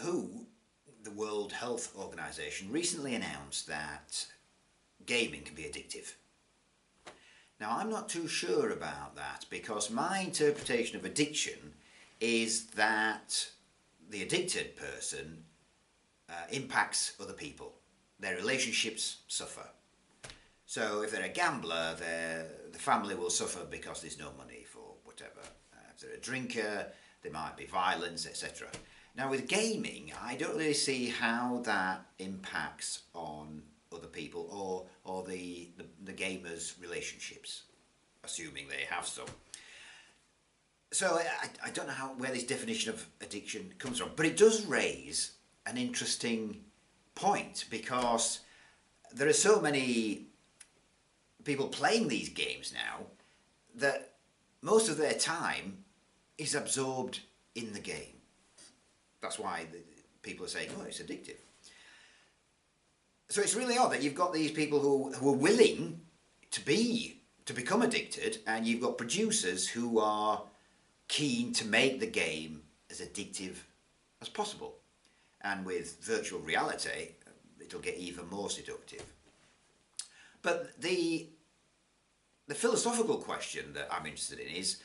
WHO, the World Health Organization, recently announced that gaming can be addictive. Now, I'm not too sure about that, because my interpretation of addiction is that the addicted person impacts other people. Their relationships suffer. So if they're a gambler, the family will suffer because there's no money for whatever. If they're a drinker, there might be violence, etc. Now with gaming, I don't really see how that impacts on other people or the gamers' relationships, assuming they have some. So I don't know where this definition of addiction comes from, but it does raise an interesting point, because there are so many people playing these games now that most of their time is absorbed in the game. That's why people are saying, oh, it's addictive. So it's really odd that you've got these people who are willing to become addicted, and you've got producers who are keen to make the game as addictive as possible. And with virtual reality, it'll get even more seductive. But the philosophical question that I'm interested in is,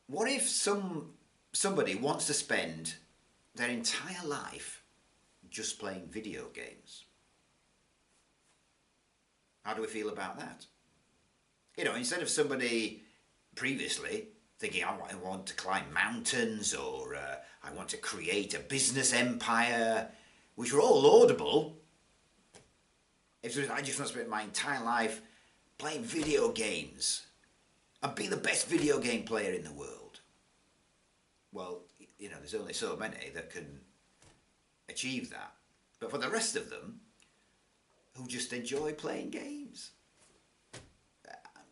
what if somebody wants to spend their entire life just playing video games? How do we feel about that? You know, instead of somebody previously thinking, I want to climb mountains, or I want to create a business empire, which were all laudable. If I just want to spend my entire life playing video games and be the best video game player in the world. Well, you know, there's only so many that can achieve that. But for the rest of them, who just enjoy playing games,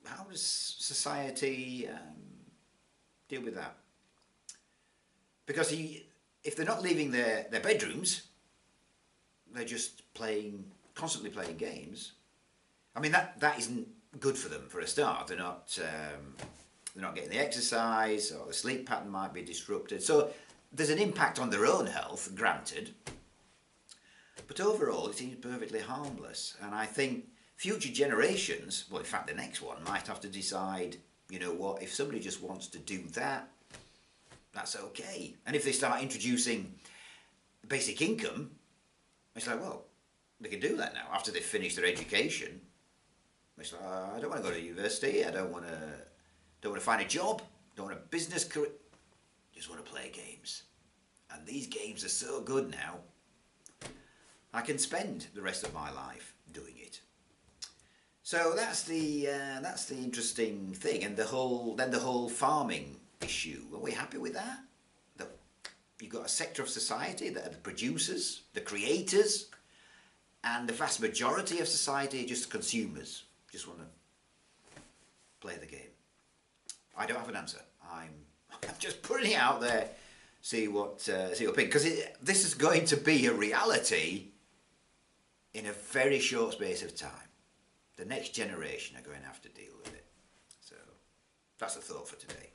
how does society deal with that? Because if they're not leaving their bedrooms, they're just constantly playing games. I mean, that isn't good for them for a start. They're not getting the exercise, or the sleep pattern might be disrupted. So there's an impact on their own health, granted. But overall, it seems perfectly harmless. And I think future generations, well, in fact, the next one, might have to decide, you know what, if somebody just wants to do that, that's okay. And if they start introducing basic income, it's like, well, they can do that now after they've finished their education. It's like, I don't want to go to university, I don't want to find a job, don't want a business career, just want to play games. And these games are so good now, I can spend the rest of my life doing it. So that's the interesting thing, and the whole farming issue. Are we happy with that? You've got a sector of society that are the producers, the creators, and the vast majority of society are just consumers. Just want to play the game. I don't have an answer. I'm just putting it out there. See what you think, because this is going to be a reality in a very short space of time. The next generation are going to have to deal with it. So that's the thought for today.